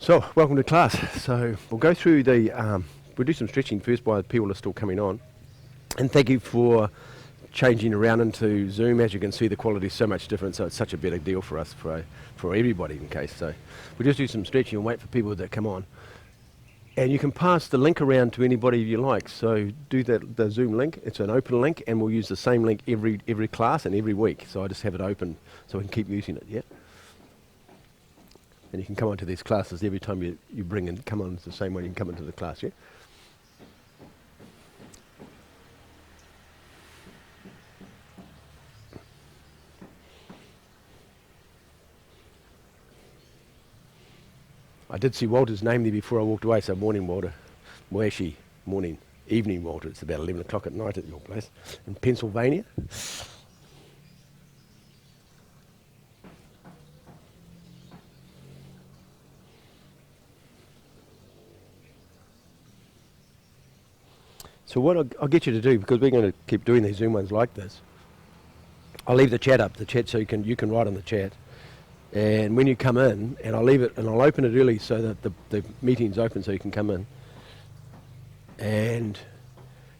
So, welcome to class. So, we'll go through we'll do some stretching first while people are still coming on. And thank you for changing around into Zoom. As you can see, the quality is so much different, so it's such a better deal for us, for everybody in case. So, we'll just do some stretching and wait for people that come on. And you can pass the link around to anybody you like. So, do the Zoom link. It's an open link, and we'll use the same link every class and every week. So, I just have it open so we can keep using it, yeah? And you can come onto these classes every time you bring and come on. It's the same way you can come into the class, yeah? I did see Walter's name there before I walked away, so morning, Walter. Well, actually, evening, Walter. It's about 11 o'clock at night at your place in Pennsylvania. So what I'll get you to do, because we're going to keep doing these Zoom ones like this, I'll leave the chat up, so you can write on the chat. And when you come in, and I'll leave it, and I'll open it early so that the meeting's open so you can come in. And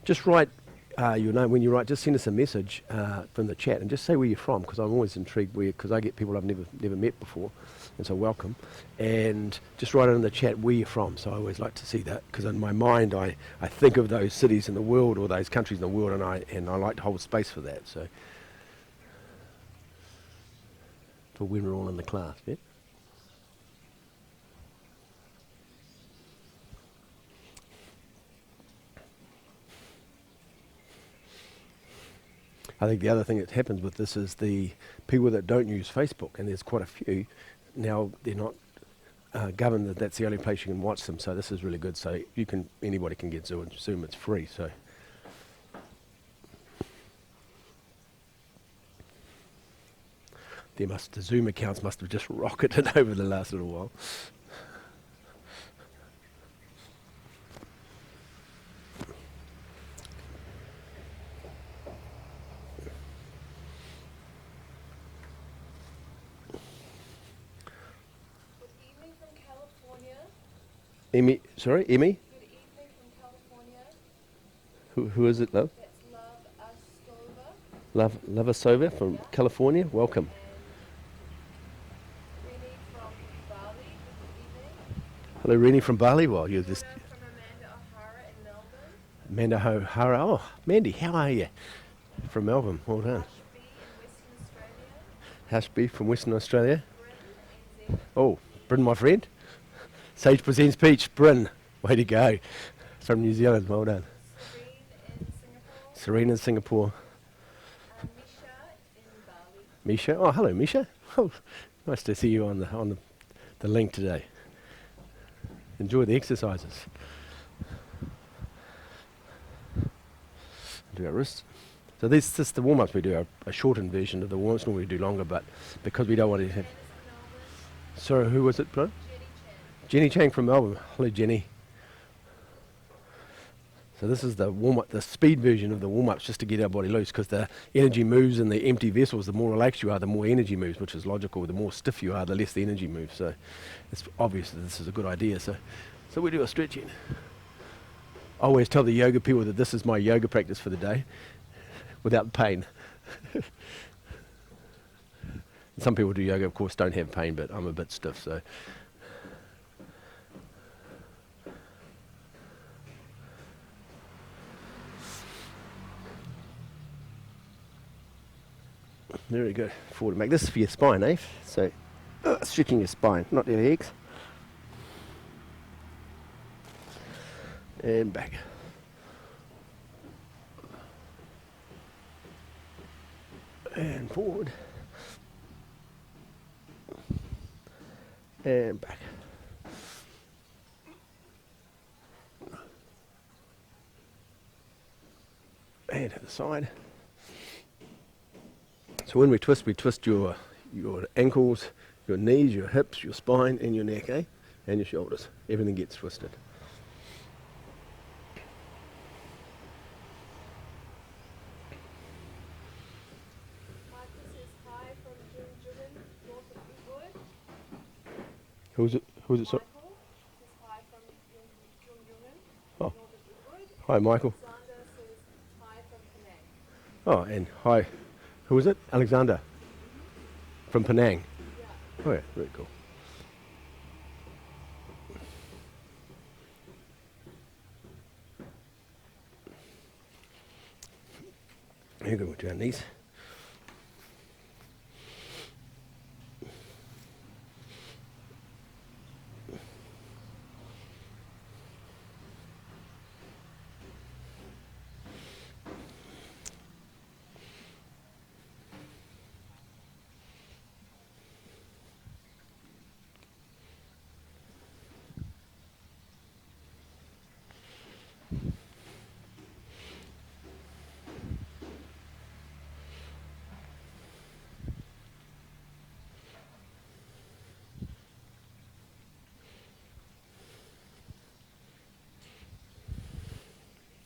just write your name. When you write, just send us a message from the chat and just say where you're from, because I'm always intrigued because I get people I've never met before, and so welcome. And just write it in the chat where you're from. So I always like to see that, because in my mind I think of those cities in the world or those countries in the world, and I like to hold space for that. So for when we're all in the class, yeah? I think the other thing that happens with this is the people that don't use Facebook, and there's quite a few, now they're not governed that's the only place you can watch them, so this is really good. So anybody can get Zoom, it's free. So the Zoom accounts must have just rocketed over the last little while. Emmy? Good evening from California. Who is it, love? That's Love Asova from California. Welcome. And Rini from Bali. Good evening. Hello, Rini from Bali. Well, you're just From Amanda O'Hara in Melbourne. Amanda O'Hara. Oh, Mandy, how are you? From Melbourne. Well done. Ashby, Western Australia. Hashby from Western Australia. Bryn, NZ. Oh, Bryn, my friend. Sage presents Peach. Bryn, way to go. From New Zealand. Well done. Serene in Singapore. Serene in Singapore. Misha in Bali. Misha. Oh, hello, Misha. Oh, nice to see you on the link today. Enjoy the exercises. Do our wrists. So this is the warm-ups we do, a shortened version of the warm-ups. Normally we do longer, but because we don't want to have... Sorry, who was it, bro? Jenny Chang from Melbourne. Hello, Jenny. So this is the warm-up, the speed version of the warm-ups, just to get our body loose, because the energy moves in the empty vessels. The more relaxed you are, the more energy moves, which is logical. The more stiff you are, the less the energy moves. So it's obvious that this is a good idea. So we do a stretching. I always tell the yoga people that this is my yoga practice for the day, without pain. Some people do yoga, of course, don't have pain, but I'm a bit stiff, so... Very good. Forward and back. This is for your spine, eh? So, stretching your spine, not your legs. And back. And forward. And back. And to the side. So when we twist your ankles, your knees, your hips, your spine, and your neck, eh? And your shoulders. Everything gets twisted. Marcus is hi from June, north of Eastwood. Who's it? Michael. Hi, Michael. Alexander says hi from Penang. Oh, and hi. Who is it? Alexander from Penang. Yeah. Oh yeah, very cool. You're good with your knees.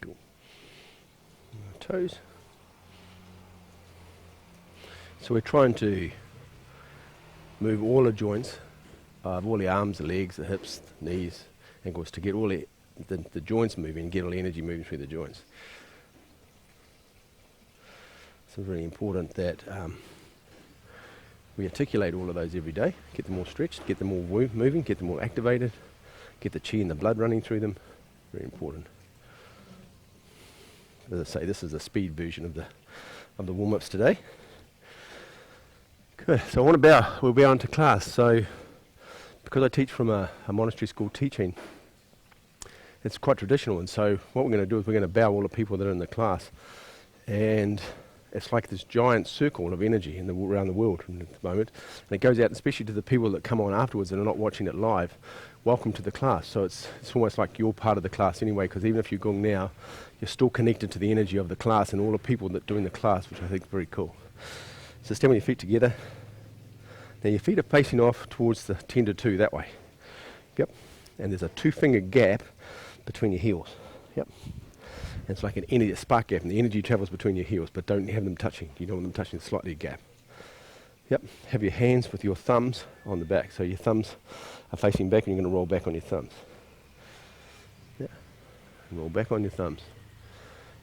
Cool. Toes. So we're trying to move all the joints, all the arms, the legs, the hips, the knees, ankles, to get all the joints moving, get all the energy moving through the joints. So it's really important that we articulate all of those every day, get them all stretched, get them all moving, get them all activated, get the chi and the blood running through them. Very important. As I say, this is a speed version of the warm-ups today. Good. So we'll bow into class. So because I teach from a monastery school teaching, it's quite traditional. And so what we're going to do is we're going to bow all the people that are in the class, and it's like this giant circle of energy around the world at the moment. And it goes out especially to the people that come on afterwards and are not watching it live. Welcome to the class. So it's almost like you're part of the class anyway, because even if you're gong now, you're still connected to the energy of the class and all the people that are doing the class, which I think is very cool. So stand with your feet together. Now your feet are facing off towards the 10 to 2 that way. Yep. And there's a 2-finger gap between your heels. Yep. And it's like a spark gap, and the energy travels between your heels, but don't have them touching. You don't want them touching, slightly a gap. Yep. Have your hands with your thumbs on the back. So your thumbs are facing back, and you're going to roll back on your thumbs. Yeah. And roll back on your thumbs.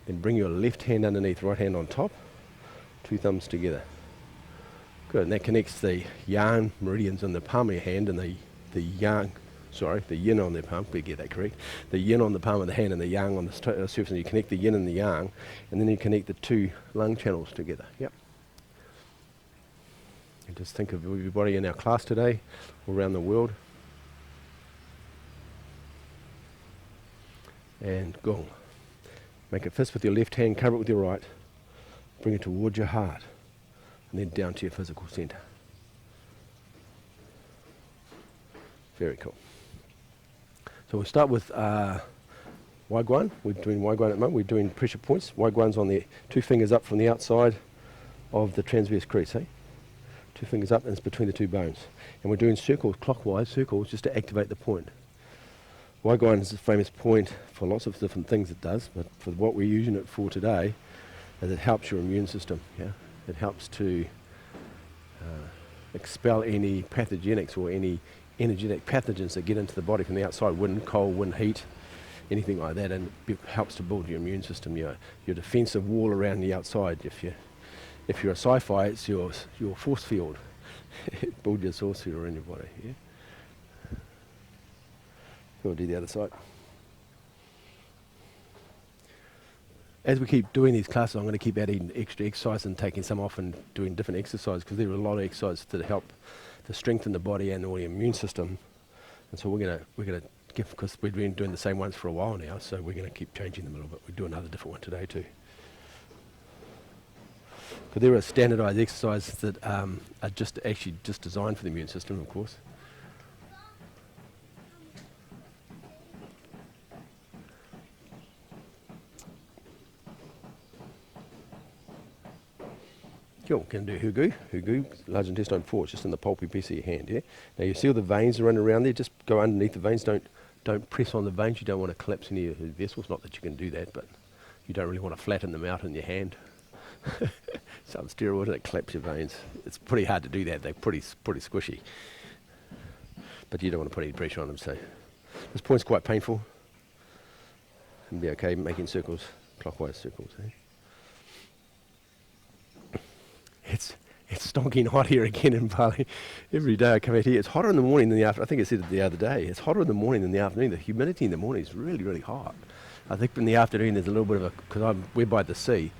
Then bring your left hand underneath, right hand on top. 2 thumbs together. Good, and that connects the yang meridians on the palm of your hand and the yin on the palm, we get that correct. The yin on the palm of the hand and the yang on the surface, and you connect the yin and the yang, and then you connect the 2 lung channels together. Yep. And just think of everybody in our class today, all around the world. And gong. Make a fist with your left hand, cover it with your right. Bring it towards your heart, and then down to your physical center. Very cool. So we'll start with Waiguan. We're doing Waiguan at the moment. We're doing pressure points. Waiguan's on the 2 fingers up from the outside of the transverse crease. 2 fingers up, and it's between the 2 bones. And we're doing circles, clockwise circles, just to activate the point. Waiguan is a famous point for lots of different things it does, but for what we're using it for today, is it helps your immune system. Yeah, it helps to expel any pathogenics or any energetic pathogens that get into the body from the outside, wind, cold, wind, heat, anything like that, and it helps to build your immune system, your defensive wall around the outside. If you're a sci-fi, it's your force field. Build your force field around your body. Yeah. We'll do the other side. As we keep doing these classes, I'm going to keep adding extra exercise and taking some off and doing different exercises, because there are a lot of exercises that help to strengthen the body and the immune system. And so we're going to give, because we've been doing the same ones for a while now, so we're going to keep changing them a little bit. We'll do another different one today too. Because there are standardized exercises that are just designed for the immune system, of course. Cool, can do Hugu. Hugu, large intestine 4, it's just in the pulpy piece of your hand, yeah? Now you see all the veins that run around there, just go underneath the veins, don't press on the veins, you don't want to collapse any of the vessels, not that you can do that, but you don't really want to flatten them out in your hand. Some steroid and it collapse your veins. It's pretty hard to do that, they're pretty squishy. But you don't want to put any pressure on them, so this point's quite painful. and be okay making circles, clockwise circles. It's stonking hot here again in Bali. Every day I come out here, it's hotter in the morning than the afternoon. I think I said it the other day. It's hotter in the morning than the afternoon. The humidity in the morning is really, really hot. I think in the afternoon there's a little bit of a, because we're by the sea,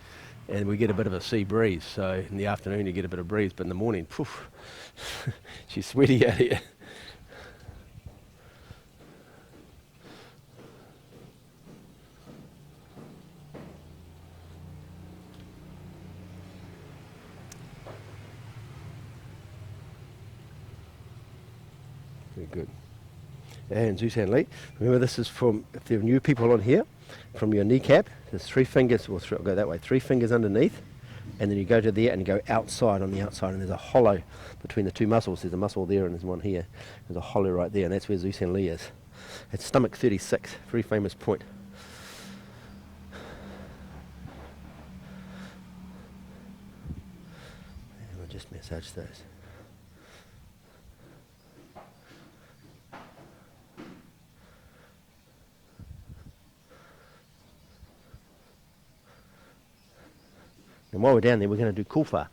and we get a bit of a sea breeze. So in the afternoon you get a bit of breeze, but in the morning, poof, she's sweaty out here. Very good. And Zusan Lee, remember this is from, if there are new people on here, from your kneecap, there's 3 fingers, or go that way, 3 fingers underneath, and then you go to there and you go outside on the outside, and there's a hollow between the 2 muscles. There's a muscle there and there's one here. There's a hollow right there, and that's where Zusan Lee is. It's stomach 36, very famous point. And we'll just massage those. And while we're down there, we're going to do Kufa.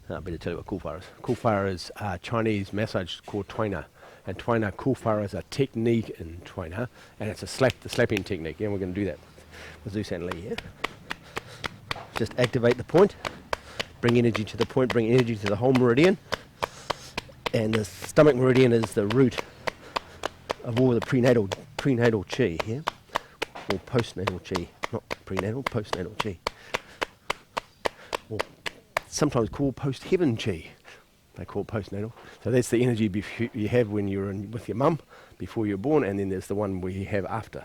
I better tell you what Kufa is. Kufa is Chinese massage called Tuina. And Tuina, Kufa is a technique in Tuina, and it's the slapping technique. And we're going to do that with Zusan Lee here. Just activate the point, bring energy to the point, bring energy to the whole meridian. And the stomach meridian is the root of all the prenatal chi here, or postnatal chi, not prenatal, postnatal chi. Or sometimes called post-heaven chi. They call it postnatal. So that's the energy you have when you're with your mum before you're born, and then there's the one we have after.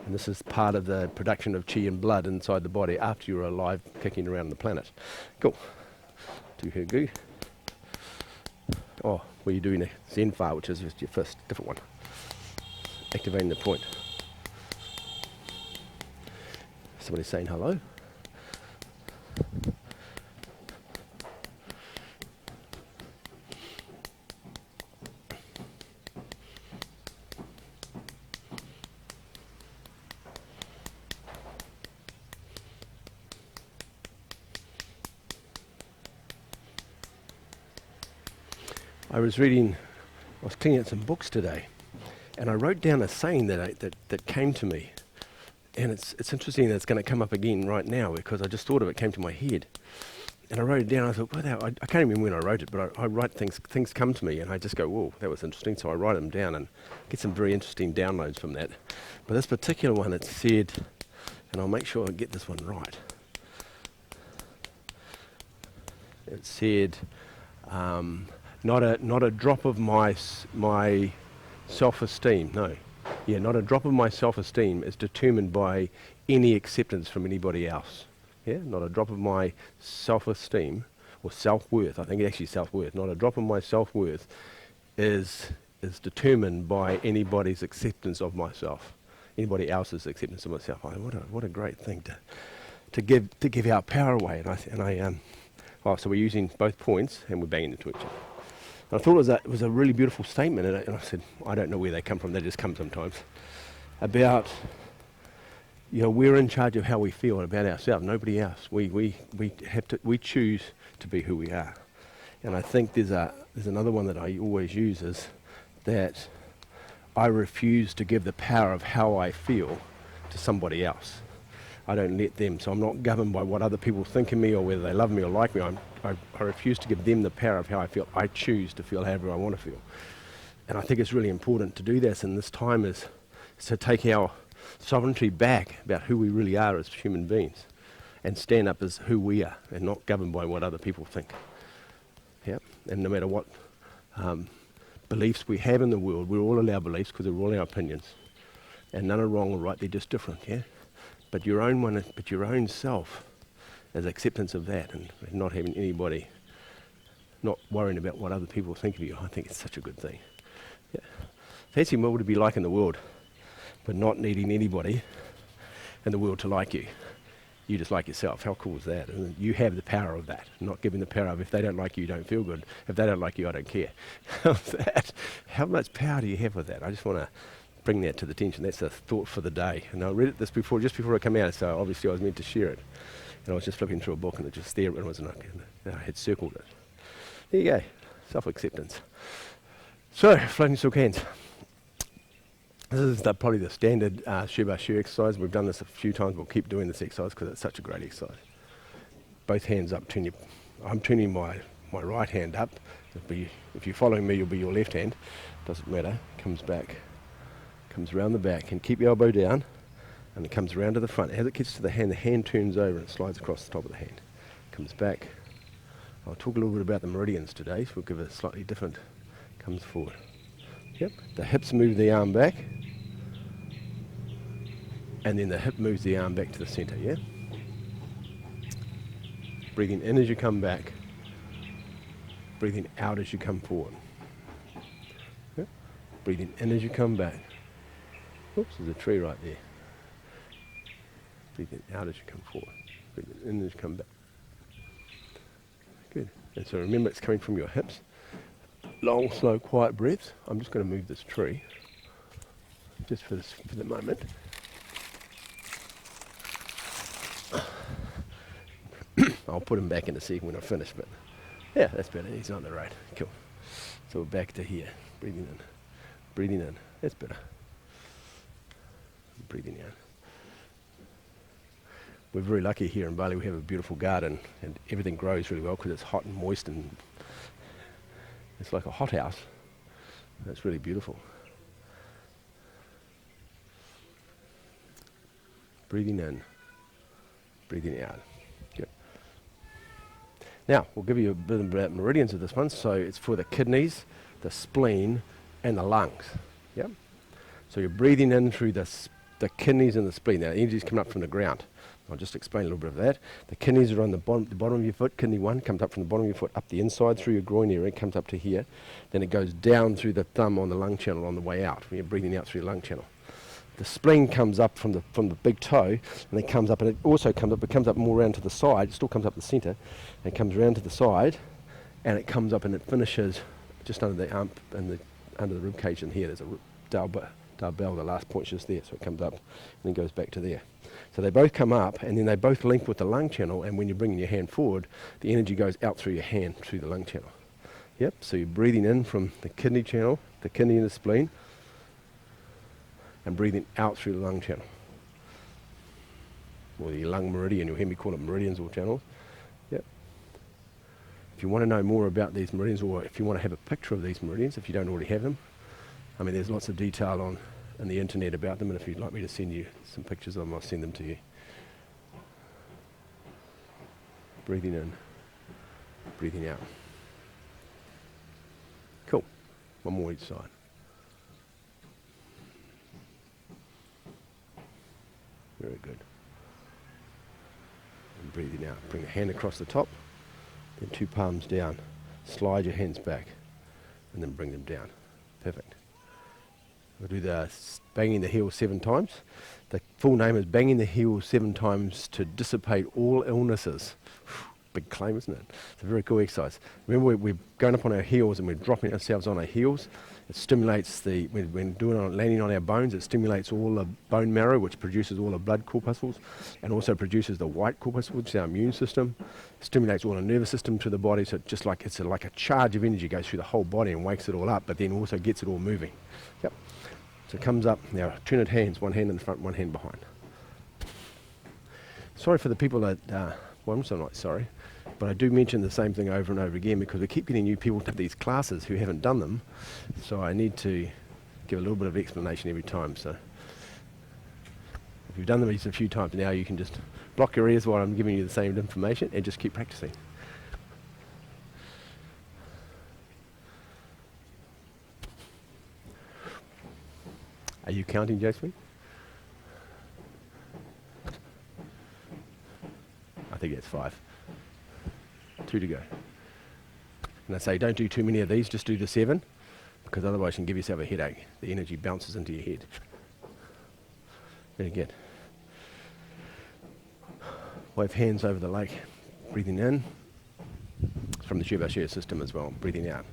And this is part of the production of chi and blood inside the body after you're alive, kicking around the planet. Cool. Do her goo. Oh, where you're doing a Zen far, which is just your first different one. Activating the point. Somebody's saying hello. I was cleaning out some books today, and I wrote down a saying that came to me, and it's interesting that it's going to come up again right now because I just thought of it, came to my head, and I wrote it down. I thought, well, I can't remember when I wrote it, but I write things come to me, and I just go, whoa, that was interesting. So I write them down and get some very interesting downloads from that. But this particular one, it said, and I'll make sure I get this one right. It said. Not a drop of my self-esteem, no. Yeah, not a drop of my self-esteem is determined by any acceptance from anybody else. Yeah, not a drop of my self-esteem or self-worth, I think it's actually self-worth, not a drop of my self-worth is determined by anybody's acceptance of myself, anybody else's acceptance of myself. What a great thing to give our power away. So we're using both points and we're banging into each other. And I thought it was a really beautiful statement, and I said, I don't know where they come from, they just come sometimes, about, we're in charge of how we feel about ourselves, nobody else. We choose to be who we are. And I think there's another one that I always use is that I refuse to give the power of how I feel to somebody else. I don't let them, so I'm not governed by what other people think of me or whether they love me or like me. I refuse to give them the power of how I feel. I choose to feel however I want to feel. And I think it's really important to do this in this time is to take our sovereignty back about who we really are as human beings and stand up as who we are and not governed by what other people think. Yeah, and no matter what beliefs we have in the world, we're all allowed beliefs because they're all our opinions. And none are wrong or right, they're just different, yeah? But your own self as acceptance of that and not having anybody, not worrying about what other people think of you, I think it's such a good thing. Yeah. Fancy what would it be like in the world, but not needing anybody in the world to like you. You just like yourself. How cool is that? And you have the power of that, not giving the power of if they don't like you, you don't feel good. If they don't like you, I don't care. How's that? How much power do you have with that? I just want to bring that to the attention. That's a thought for the day. And I read it just before I came out, so obviously I was meant to share it. And I was just flipping through a book and it just there it was, and I had circled it. There you go, self-acceptance. So, floating silk hands. This is probably the standard Shiba Shu exercise. We've done this a few times. We'll keep doing this exercise because it's such a great exercise. Both hands up. I'm turning my right hand up. If you're following me, you'll be your left hand. Doesn't matter. Comes back, comes around the back, and keep your elbow down, and it comes around to the front. As it gets to the hand turns over and slides across the top of the hand. Comes back. I'll talk a little bit about the meridians today, so we'll give it a slightly different. Comes forward. Yep. The hips move the arm back, and then the hip moves the arm back to the center. Yeah. Breathing in as you come back. Breathing out as you come forward. Yep. Breathing in as you come back. Oops, there's a tree right there. Breathing out as you come forward. Breathing in as you come back. Good. And so remember, it's coming from your hips. Long, slow, quiet breaths. I'm just going to move this tree just for the moment. I'll put him back in a second when I finish, but yeah, that's better. He's on the road. Cool. So we're back to here. Breathing in. Breathing in. That's better. Breathing out. We're very lucky here in Bali. We have a beautiful garden and everything grows really well because it's hot and moist and it's like a hothouse. That's really beautiful. Breathing in. Breathing out. Good. Now, we'll give you a bit about meridians of this one. So it's for the kidneys, the spleen, and the lungs. Yep. So you're breathing in through the kidneys and the spleen. Now, the energy's coming up from the ground. I'll just explain a little bit of that. The kidneys are on the bottom of your foot. Kidney 1 comes up from the bottom of your foot, up the inside through your groin area, comes up to here. Then it goes down through the thumb on the lung channel on the way out, when you're breathing out through your lung channel. The spleen comes up from the big toe, and it comes up, and it also comes up. It comes up more around to the side. It still comes up the centre, and it comes around to the side, and it comes up and it finishes just under the ump and under the rib cage in here. There's a dal bell. The last point's just there, so it comes up and then goes back to there. So they both come up, and then they both link with the lung channel. And when you're bringing your hand forward, the energy goes out through your hand through the lung channel. Yep. So you're breathing in from the kidney channel, the kidney and the spleen, and breathing out through the lung channel, or the lung meridian. You'll hear me call it meridians or channels. Yep. If you want to know more about these meridians, or if you want to have a picture of these meridians, if you don't already have them, I mean, there's lots of detail on the internet about them, and if you'd like me to send you some pictures of them, I'll send them to you. Breathing in, breathing out. Cool. One more each side. Very good. And breathing out. Bring the hand across the top, then 2 palms down. Slide your hands back, and then bring them down. Perfect. We'll do the banging the heels 7 times. The full name is banging the heels 7 times to dissipate all illnesses. Big claim, isn't it? It's a very cool exercise. Remember, we're going up on our heels and we're dropping ourselves on our heels. It stimulates when landing on our bones, it stimulates all the bone marrow, which produces all the blood corpuscles, and also produces the white corpuscles, which is our immune system. It stimulates all the nervous system to the body, so just like it's like a charge of energy goes through the whole body and wakes it all up, but then also gets it all moving. Yep. So it comes up. Now, turn it hands, one hand in the front, one hand behind. Sorry for the people that, well, I'm so not sorry, but I do mention the same thing over and over again because we keep getting new people to these classes who haven't done them, so I need to give a little bit of explanation every time. So if you've done them a few times now, you can just block your ears while I'm giving you the same information and just keep practicing. Are you counting, Josephine? I think that's 5. 2 to go. And I say don't do too many of these, just do the 7, because otherwise you can give yourself a headache. The energy bounces into your head. Very good. Wave hands over the lake, breathing in. It's from the Shiva Shu system as well, breathing out.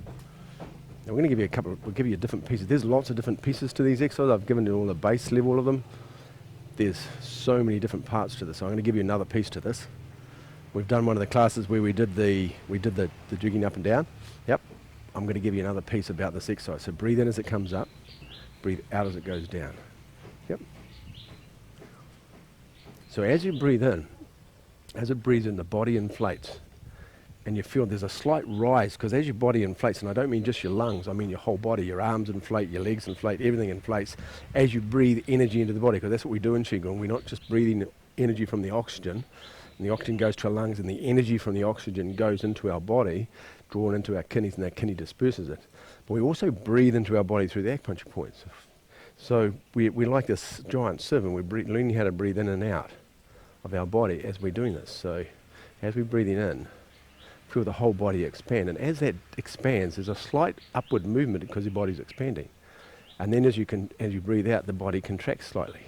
Now we're going to give you we'll give you different pieces. There's lots of different pieces to these exercises. I've given you all the base level of them. There's so many different parts to this. So I'm going to give you another piece to this. We've done one of the classes where we did the jigging up and down. Yep. I'm going to give you another piece about this exercise. So breathe in as it comes up, breathe out as it goes down. Yep. So as you breathe in, as it breathes in, the body inflates. And you feel there's a slight rise, because as your body inflates, and I don't mean just your lungs, I mean your whole body, your arms inflate, your legs inflate, everything inflates as you breathe energy into the body, because that's what we do in Qigong. We're not just breathing energy from the oxygen, and the oxygen goes to our lungs, and the energy from the oxygen goes into our body, drawn into our kidneys, and our kidney disperses it. But we also breathe into our body through the acupuncture points. So we're like this giant sieve, and we're learning how to breathe in and out of our body as we're doing this. So as we're breathing in, feel the whole body expand, and as that expands, there's a slight upward movement because your body's expanding. And then as you breathe out, the body contracts slightly.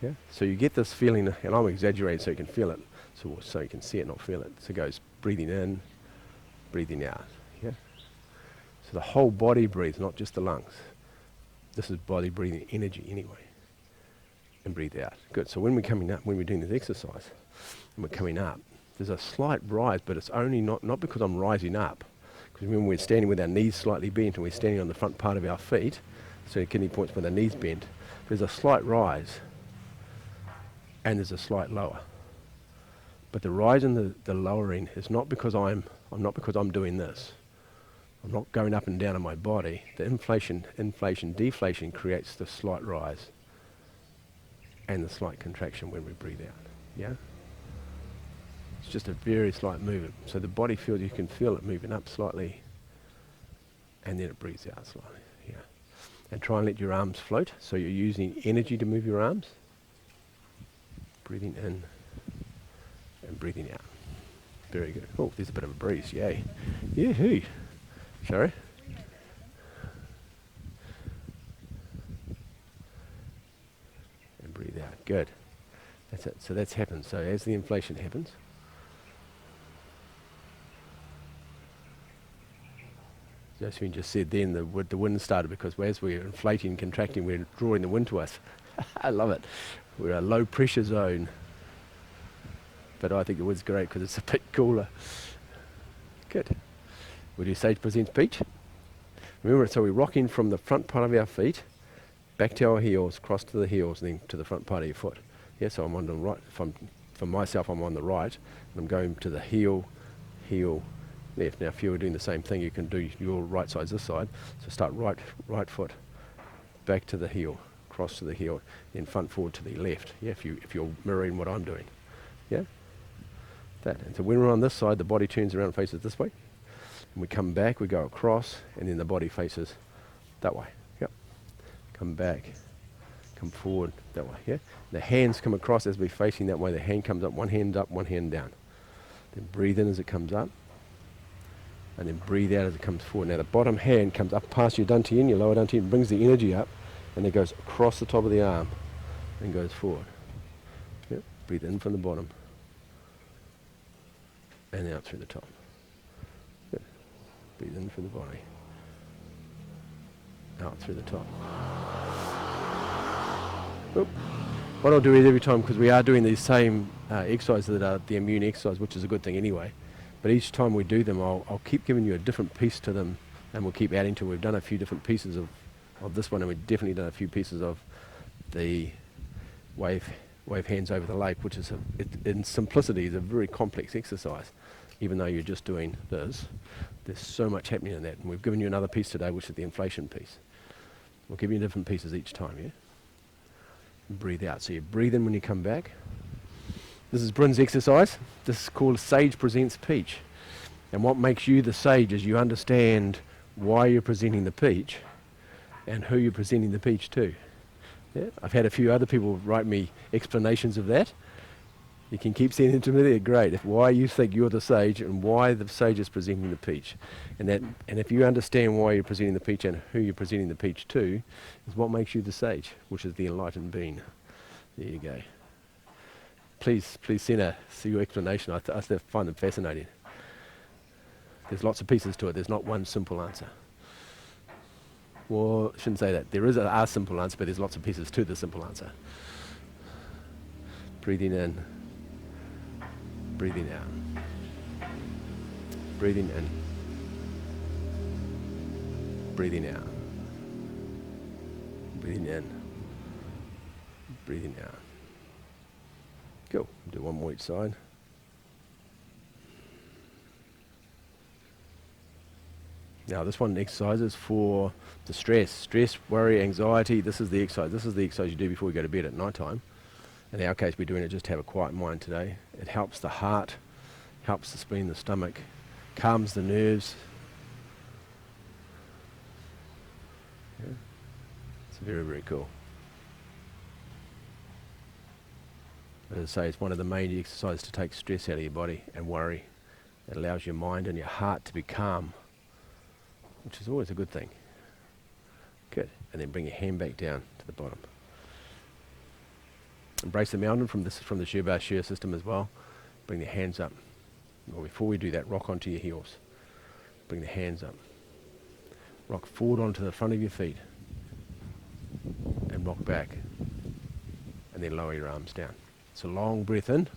Yeah. So you get this feeling, and I'm exaggerating so you can feel it, so you can see it, not feel it. So it goes breathing in, breathing out. Yeah. So the whole body breathes, not just the lungs. This is body breathing energy anyway. And breathe out. Good. So when we're coming up, when we're doing this exercise, and we're coming up, there's a slight rise, but it's only not because I'm rising up. Because when we're standing with our knees slightly bent and we're standing on the front part of our feet, so kidney points with our knees bent, there's a slight rise and there's a slight lower. But the rise and the lowering is not because I'm doing this. I'm not going up and down in my body. The inflation, deflation creates the slight rise and the slight contraction when we breathe out. Yeah? It's just a very slight movement. So the body feels, you can feel it moving up slightly, and then it breathes out slightly. Yeah. And try and let your arms float. So you're using energy to move your arms. Breathing in and breathing out. Very good. Oh, there's a bit of a breeze. Yay. Yee-hoo. Sorry. And breathe out. Good. That's it. So that's happened. So as the inflation happens, Josephine just said then the wind started, because as we're inflating and contracting, we're drawing the wind to us. I love it. We're a low pressure zone. But I think the wind's great because it's a bit cooler. Good. We'll do Sage Presents Peach. Remember, so we're rocking from the front part of our feet, back to our heels, cross to the heels, and then to the front part of your foot. Yeah, so I'm on the right. For myself, I'm on the right, and I'm going to the heel, left. Now if you were doing the same thing, you can do your right side's this side. So start right foot, back to the heel, cross to the heel, then front forward to the left. Yeah, if you're mirroring what I'm doing. Yeah? That. And so when we're on this side, the body turns around and faces this way. And we come back, we go across, and then the body faces that way. Yep. Come back, come forward that way. Yeah? The hands come across as we're facing that way. The hand comes up, one hand down. Then breathe in as it comes up. And then breathe out as it comes forward. Now the bottom hand comes up past your dantian, your lower dantian, brings the energy up, and it goes across the top of the arm and goes forward. Yep. Breathe in from the bottom and out through the top. Good. Breathe in from the body, out through the top. Oop. What I'll do is every time, because we are doing these same exercises that are the immune exercise, which is a good thing anyway, but each time we do them, I'll keep giving you a different piece to them, and we'll keep adding to it. We've done a few different pieces of this one, and we've definitely done a few pieces of the wave hands over the lake, which is, in simplicity, is a very complex exercise. Even though you're just doing this, there's so much happening in that. And we've given you another piece today, which is the inflation piece. We'll give you different pieces each time, yeah? And breathe out. So you breathe in when you come back. This is Bryn's exercise. This is called Sage Presents Peach. And what makes you the sage is you understand why you're presenting the peach and who you're presenting the peach to. Yeah? I've had a few other people write me explanations of that. You can keep sending them to me, they're great. Why you think you're the sage and why the sage is presenting the peach. And if you understand why you're presenting the peach and who you're presenting the peach to, is what makes you the sage, which is the enlightened being. There you go. Please send your explanation. I find them fascinating. There's lots of pieces to it. There's not one simple answer. Well, I shouldn't say that. There is a simple answer, but there's lots of pieces to the simple answer. Breathing in, breathing out, breathing in, breathing out, breathing in, breathing out. Cool. Do one more each side. Now this one exercise is for the stress, worry, anxiety. This is the exercise. This is the exercise you do before you go to bed at night time. In our case, we're doing it just to have a quiet mind today. It helps the heart, helps the spleen, the stomach, calms the nerves. Yeah. It's very, very cool. As I say, it's one of the main exercises to take stress out of your body and worry. It allows your mind and your heart to be calm, which is always a good thing. Good. And then bring your hand back down to the bottom. Embrace the mountain from the Shiva Shir system as well. Bring the hands up. Well, before we do that, rock onto your heels. Bring the hands up. Rock forward onto the front of your feet. And rock back. And then lower your arms down. So long breath in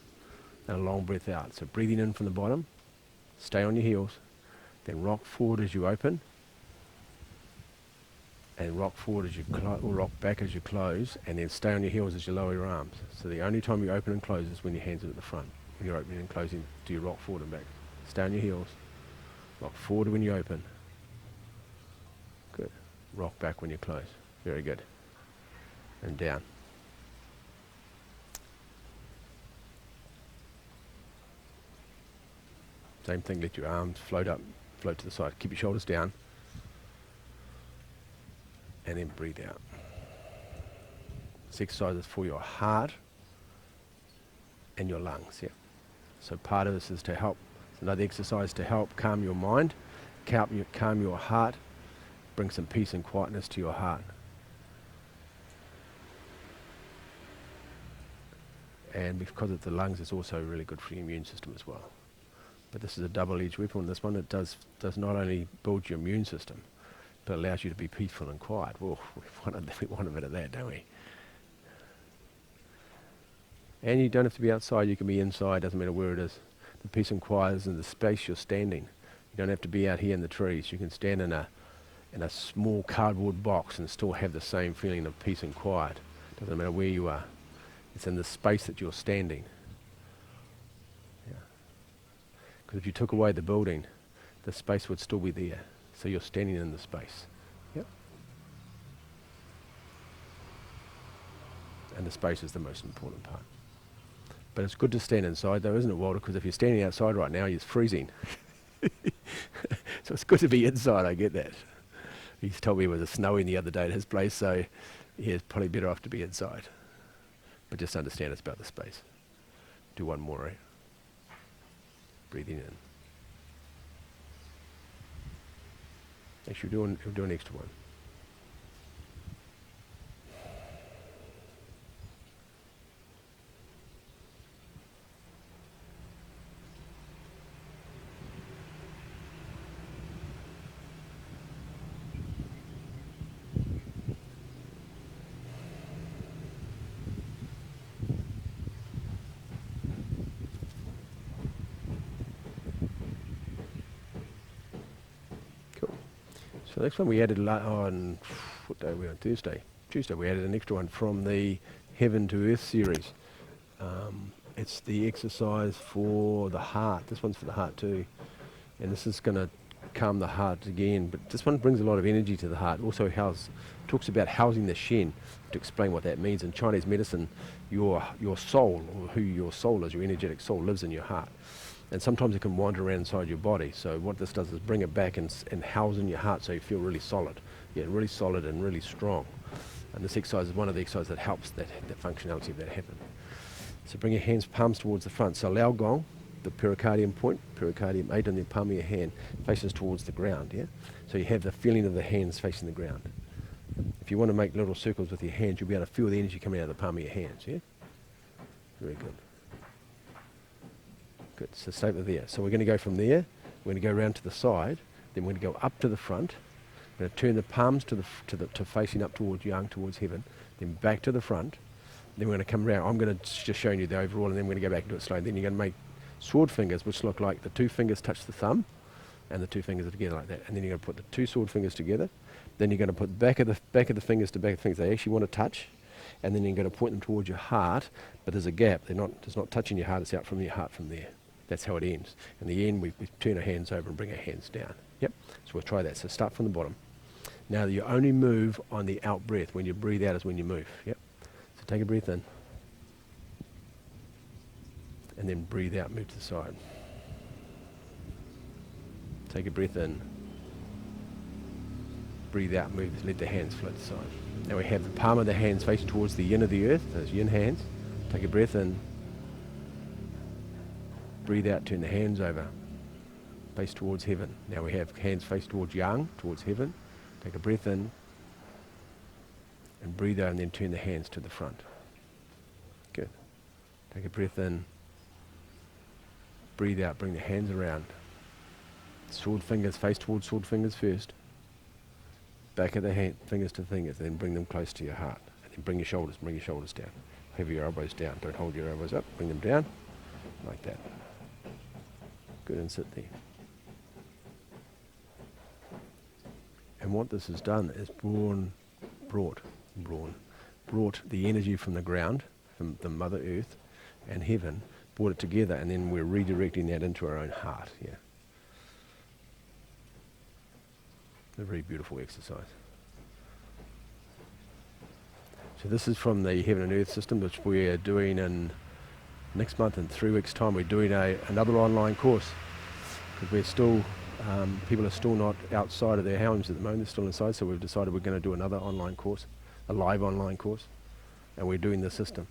and a long breath out. So breathing in from the bottom. Stay on your heels. Then rock forward as you open. And rock forward as you or rock back as you close, and then stay on your heels as you lower your arms. So the only time you open and close is when your hands are at the front. When you're opening and closing, do you rock forward and back. Stay on your heels. Rock forward when you open. Good. Rock back when you close. Very good. And down. Same thing, let your arms float up, float to the side. Keep your shoulders down. And then breathe out. This exercise is for your heart and your lungs. Yeah. So part of this is to help. It's another exercise to help calm your mind, calm your heart, bring some peace and quietness to your heart. And because of the lungs, it's also really good for your immune system as well. But this is a double-edged weapon. This one, it does not only build your immune system, but allows you to be peaceful and quiet. Well, we want a bit of that, don't we? And you don't have to be outside, you can be inside, doesn't matter where it is. The peace and quiet is in the space you're standing. You don't have to be out here in the trees. You can stand in a small cardboard box and still have the same feeling of peace and quiet. Doesn't matter where you are. It's in the space that you're standing. Yeah. Because if you took away the building, the space would still be there. So you're standing in the space. Yep. And the space is the most important part. But it's good to stand inside though, isn't it, Walter? Because if you're standing outside right now, you're freezing. So it's good to be inside, I get that. He's told me it was snowing the other day at his place, so yeah, it's probably better off to be inside. But just understand it's about the space. Do one more, right? Breathing in. Actually, we'll do an extra one. So the next one we added on, what day are we on? Tuesday, we added an extra one from the Heaven to Earth series. It's the exercise for the heart. This one's for the heart too. And this is going to calm the heart again. But this one brings a lot of energy to the heart. Also talks about housing the Shen. To explain what that means, in Chinese medicine, your soul, or who your soul is, your energetic soul, lives in your heart. And sometimes it can wander around inside your body. So what this does is bring it back and house in your heart so you feel really solid. Yeah, really solid and really strong. And this exercise is one of the exercises that helps that functionality of that happen. So bring your hands, palms towards the front. So Lao Gong, the pericardium point, pericardium 8 on the palm of your hand, faces towards the ground, yeah? So you have the feeling of the hands facing the ground. If you want to make little circles with your hands, you'll be able to feel the energy coming out of the palm of your hands, yeah? Very good. Good, so stay with there. So we're going to go from there, we're going to go around to the side, then we're going to go up to the front, We're going to turn the palms to facing up towards Yang, towards heaven, then back to the front. Then we're going to come around. I'm going to just show you the overall, and then we're going to go back and do it slowly. Then you're going to make sword fingers, which look like the two fingers touch the thumb, and the two fingers are together like that. And then you're going to put the two sword fingers together. Then you're going to put back of the fingers to back of the fingers. They actually want to touch, and then you're going to point them towards your heart. But there's a gap. It's not touching your heart. It's out from your heart from there. That's how it ends. In the end, we turn our hands over and bring our hands down. Yep. So we'll try that. So start from the bottom. Now you only move on the out breath. When you breathe out is when you move. Yep. So take a breath in. And then breathe out, move to the side. Take a breath in. Breathe out, move, let the hands float to the side. Now we have the palm of the hands facing towards the yin of the earth, those yin hands. Take a breath in. Breathe out, turn the hands over. Face towards heaven. Now we have hands face towards yang, towards heaven. Take a breath in. And breathe out, and then turn the hands to the front. Good. Take a breath in. Breathe out, bring the hands around. Sword fingers, face towards sword fingers first. Back of the hand, fingers to fingers, then bring them close to your heart. And then bring your shoulders down. Have your elbows down. Don't hold your elbows up. Bring them down, like that. Good, and sit there. And what this has done is brought the energy from the ground, from the Mother Earth and heaven, brought it together, and then we're redirecting that into our own heart. Yeah. A very beautiful exercise. So this is from the Heaven and Earth system, which we're doing in next month. In 3 weeks' time, we're doing another online course, because we're still people are still not outside of their homes at the moment. They're still inside. So we've decided we're going to do another online course, a live online course, and we're doing the system.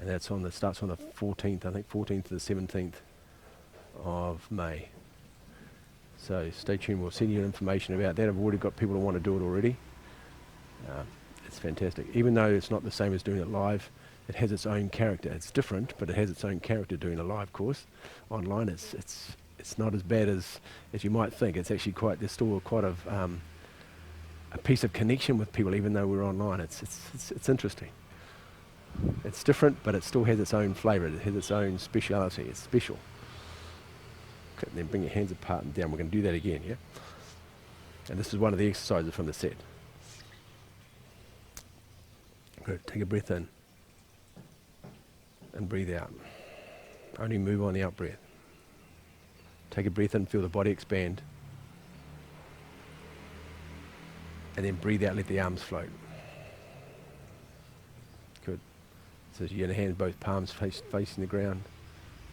And that's starts on the 14th, I think 14th to the 17th of May. So stay tuned. We'll send you information about that. I've already got people who want to do it already. It's fantastic. Even though it's not the same as doing it live, it has its own character. It's different, but it has its own character doing a live course. Online, it's not as bad as you might think. It's actually there's still quite a piece of connection with people, even though we're online. It's interesting. It's different, but it still has its own flavour. It has its own speciality. It's special. Okay, then bring your hands apart and down. We're going to do that again, yeah? And this is one of the exercises from the set. Good. Take a breath in. And breathe out. Only move on the out breath. Take a breath in, feel the body expand. And then breathe out, let the arms float. Good. So your hands, both palms facing the ground.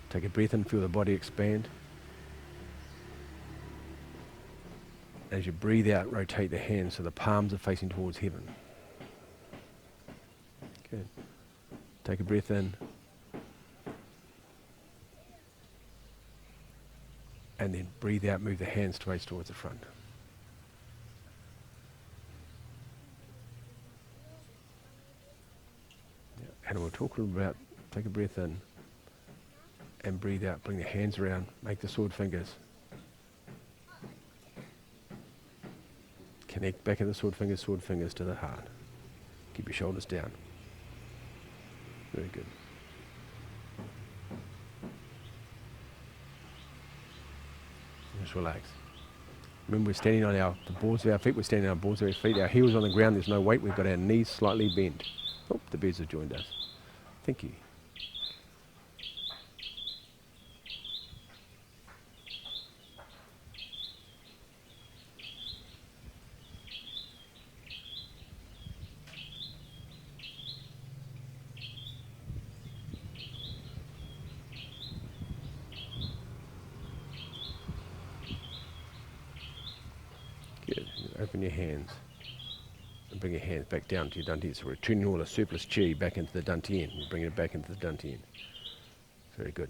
Take a breath in, feel the body expand. As you breathe out, rotate the hands so the palms are facing towards heaven. Good. Take a breath in. And then breathe out, move the hands face towards the front. Yeah. And we'll talk a little about, take a breath in and breathe out, bring the hands around, make the sword fingers. Connect back of the sword fingers to the heart. Keep your shoulders down. Very good. Just relax. Remember, we're standing on the balls of our feet. We're standing on the balls of our feet. Our heels on the ground. There's no weight. We've got our knees slightly bent. Oh, the birds have joined us. Thank you. Good. Open your hands and bring your hands back down to your dantian. So we're turning all the surplus chi back into the dantian. We're bringing it back into the dantian. Very good.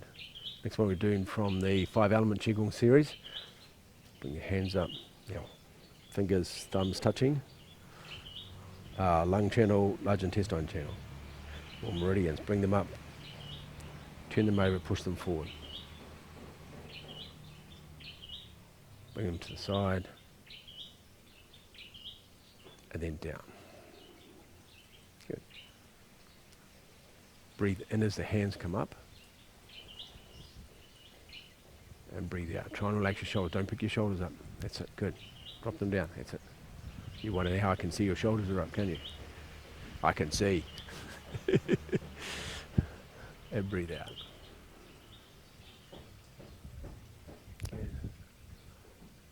Next one we're doing from the 5 element Qigong series. Bring your hands up. Yeah. Fingers, thumbs touching. Lung channel, large intestine channel. Or meridians. Bring them up. Turn them over, push them forward. Bring them to the side. and then down. Good. Breathe in as the hands come up. And breathe out. Try and relax your shoulders. Don't pick your shoulders up. That's it. Good. Drop them down. That's it. You wonder how I can see your shoulders are up, can you? I can see. And breathe out. Good.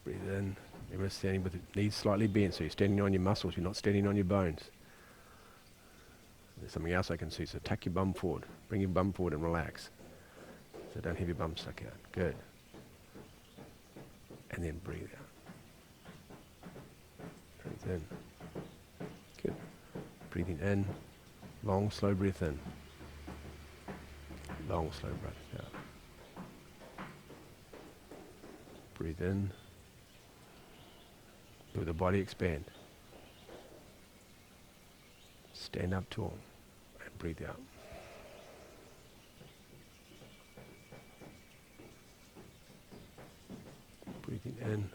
Breathe in. Remember standing with the knees slightly bent, so you're standing on your muscles, you're not standing on your bones. There's something else I can see, so tuck your bum forward. Bring your bum forward and relax. So don't have your bum stuck out. Good. And then breathe out. Breathe in. Good. Breathing in. Long, slow breath in. Long, slow breath out. Breathe in. Feel the body expand. Stand up tall and breathe out. Breathing in.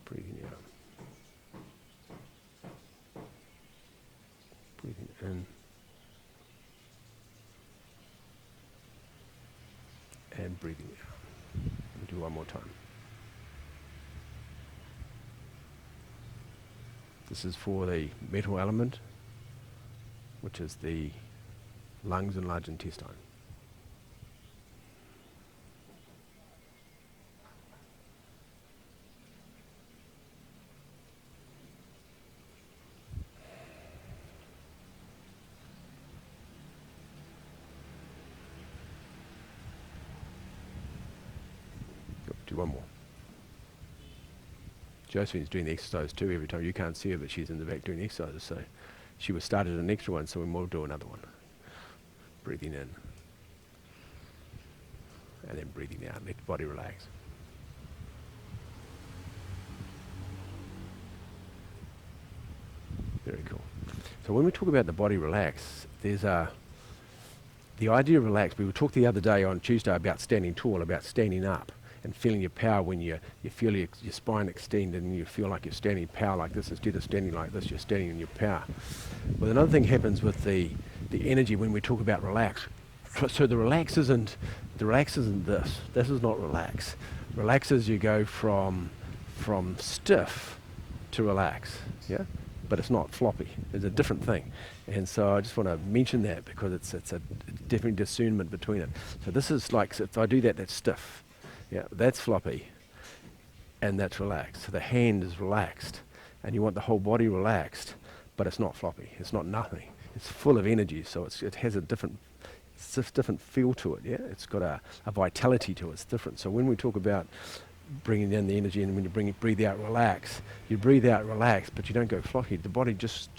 Breathing out. Breathing in. And breathing out. We'll do one more time. This is for the metal element, which is the lungs and large intestine. Do one more. Josephine's doing the exercise too every time. You can't see her, but she's in the back doing the exercises. So she was started an extra one, so we will do another one. Breathing in. And then breathing out. Let the body relax. Very cool. So when we talk about the body relax, there's the idea of relax. We talked the other day on Tuesday about standing tall, about standing up and feeling your power when you feel your spine extend and you feel like you're standing power like this. Instead of standing like this, you're standing in your power. Well, another thing happens with the energy when we talk about relax. So the relax isn't this. This is not relax. Relax is you go from stiff to relax, yeah? But it's not floppy. It's a different thing. And so I just want to mention that because it's a definite discernment between it. So this is like, so if I do that, that's stiff. Yeah, that's floppy, and that's relaxed. So the hand is relaxed, and you want the whole body relaxed, but it's not floppy. It's not nothing. It's full of energy, so it has a different feel to it. Yeah, it's got a vitality to it. It's different. So when we talk about bringing down the energy, and when you breathe out, relax. You breathe out, relax, but you don't go floppy. The body just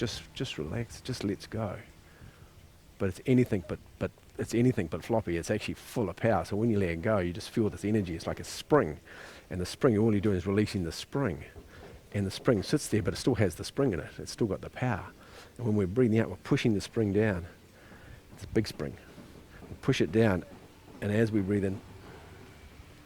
relax, just lets go. But it's anything but floppy. It's actually full of power. So when you let it go, you just feel this energy. It's like a spring. And the spring, all you're doing is releasing the spring. And the spring sits there, but it still has the spring in it. It's still got the power. And when we're breathing out, we're pushing the spring down. It's a big spring. We push it down, and as we breathe in,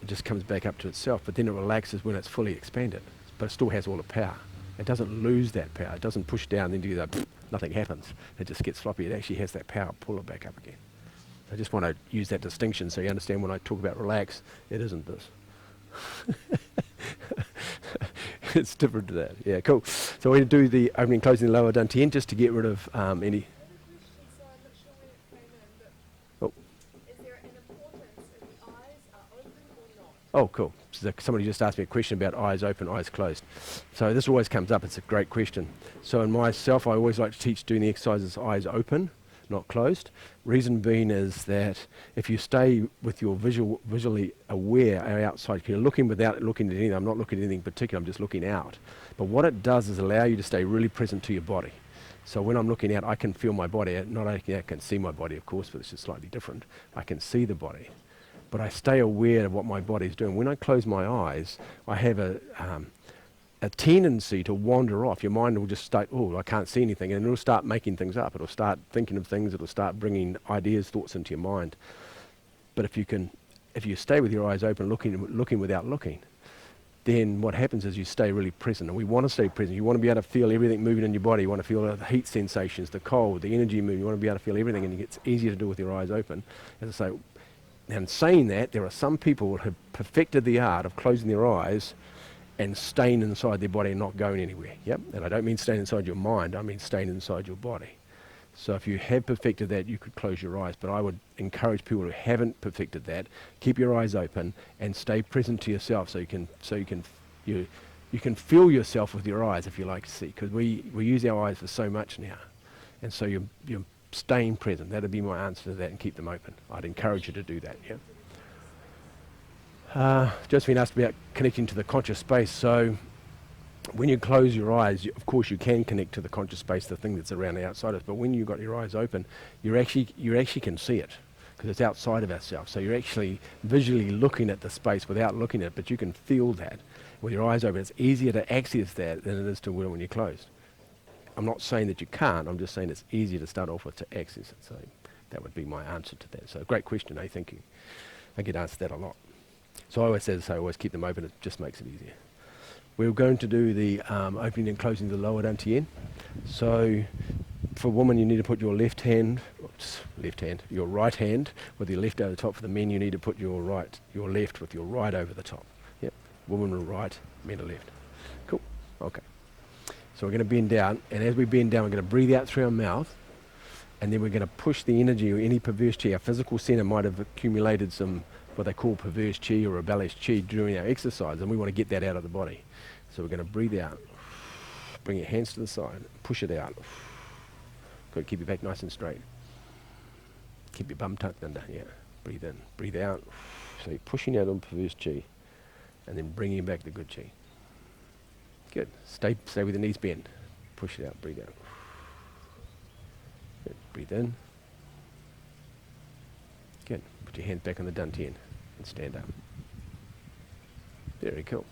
it just comes back up to itself. But then it relaxes when it's fully expanded. But it still has all the power. It doesn't lose that power. It doesn't push down and do that, nothing happens. It just gets floppy. It actually has that power, pull it back up again. I just want to use that distinction so you understand when I talk about relax, it isn't this. It's different to that. Yeah, cool. So we're going to do the opening, closing, the lower dantian just to get rid of any... So I'm not sure where it came in, but Oh. is there an importance if the eyes are open or not? Oh, cool. So somebody just asked me a question about eyes open, eyes closed. So this always comes up. It's a great question. So in myself, I always like to teach doing the exercises eyes open, not closed. Reason being is that if you stay with your visually aware outside, if you're looking without looking at anything, I'm not looking at anything particular, I'm just looking out. But what it does is allow you to stay really present to your body. So when I'm looking out, I can feel my body. Not only I can see my body, of course, but it's just slightly different. I can see the body. But I stay aware of what my body's doing. When I close my eyes, I have a tendency to wander off. Your mind will just start, oh, I can't see anything, and it'll start making things up. It'll start thinking of things. It'll start bringing ideas, thoughts into your mind. But if you stay with your eyes open, looking without looking, then what happens is you stay really present. And we want to stay present. You want to be able to feel everything moving in your body. You want to feel the heat sensations, the cold, the energy moving. You want to be able to feel everything, and it's easier to do with your eyes open. As I say, and saying that, there are some people who have perfected the art of closing their eyes and staying inside their body and not going anywhere. Yep. And I don't mean staying inside your mind, I mean staying inside your body. So if you have perfected that, you could close your eyes. But I would encourage people who haven't perfected that, keep your eyes open and stay present to yourself, so you can feel yourself with your eyes, if you like to see, because we use our eyes for so much now. And so you're staying present. That'd be my answer to that, and keep them open. I'd encourage you to do that. Yeah. Josephine asked about connecting to the conscious space. So when you close your eyes, of course you can connect to the conscious space, the thing that's around the outside of us. But when you've got your eyes open, you actually can see it, because it's outside of ourselves. So you're actually visually looking at the space without looking at it, but you can feel that. With your eyes open, it's easier to access that than it is to when you're closed. I'm not saying that you can't, I'm just saying it's easier to start off with to access it. So that would be my answer to that. So great question, thank you. I get asked that a lot. So I always say, always keep them open, it just makes it easier. We're going to do the opening and closing the lower dantian. So for women, you need to put your your right hand with your left over the top. For the men, you need to put your left with your right over the top. Yep. Women are right, men are left. Cool. Okay. So we're going to bend down, and as we bend down, we're going to breathe out through our mouth, and then we're going to push the energy or any perverse chi. Our physical center might have accumulated some what they call perverse chi or rebellious chi during our exercise, and we want to get that out of the body. So we're going to breathe out, bring your hands to the side, push it out. Good, keep your back nice and straight. Keep your bum tucked under, yeah. Breathe in, breathe out. So you're pushing out on perverse chi, and then bringing back the good chi. Good, stay with the knees bent. Push it out, breathe out. Good, breathe in. Good, put your hands back on the dantian and stand up. Very cool.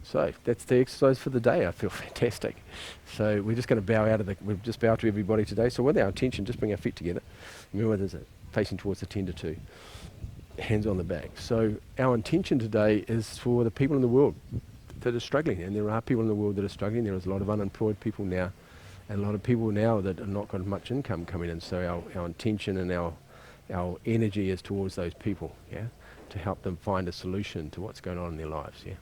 So that's the exercise for the day. I feel fantastic. So we're just going to we've just bowed to everybody today. So with our attention, just bring our feet together. Remember, there's facing towards the 10 to 2. Hands on the back. So our intention today is for the people in the world that are struggling. And there are people in the world that are struggling. There is a lot of unemployed people now, and a lot of people now that are not got much income coming in. So our intention and our energy is towards those people, yeah, to help them find a solution to what's going on in their lives, yeah.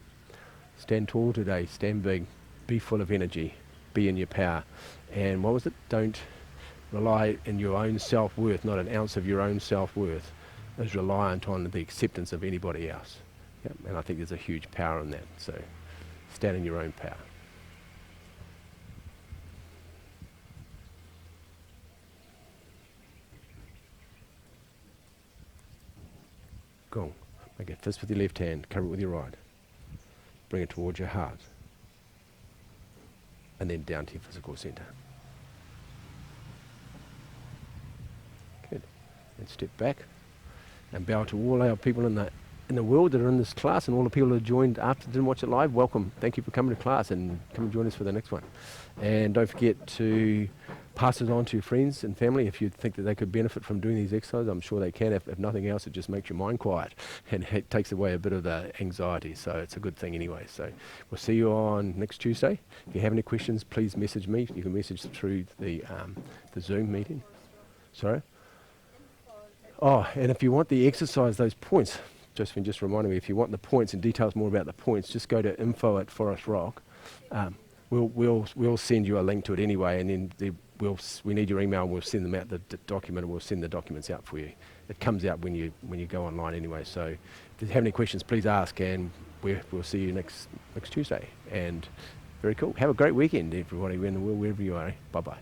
Stand tall today, stand big, be full of energy, be in your power. And what was it? Don't rely in your own self-worth, not an ounce of your own self-worth is reliant on the acceptance of anybody else. Yep. And I think there's a huge power in that. So stand in your own power. Go on. Make a fist with your left hand, cover it with your right. Bring it towards your heart, and then down to your physical center. Good. And step back and bow to all our people in the world that are in this class, and all the people who joined after didn't watch it live. Welcome. Thank you for coming to class, and come and join us for the next one. And don't forget to pass it on to your friends and family if you think that they could benefit from doing these exercises. I'm sure they can. If nothing else, it just makes your mind quiet and it takes away a bit of the anxiety. So it's a good thing anyway. So we'll see you on next Tuesday. If you have any questions, please message me. You can message through the Zoom meeting. Sorry? Oh, and if you want the exercise, those points, Josephine just reminded me, if you want the points and details more about the points, just go to info@Forest Rock. We'll send you a link to it anyway, and then we need your email, and we'll send them out the document, and we'll send the documents out for you. It comes out when you go online anyway. So if you have any questions, please ask, and we'll see you next Tuesday. And very cool. Have a great weekend, everybody in the world, wherever you are. Bye bye.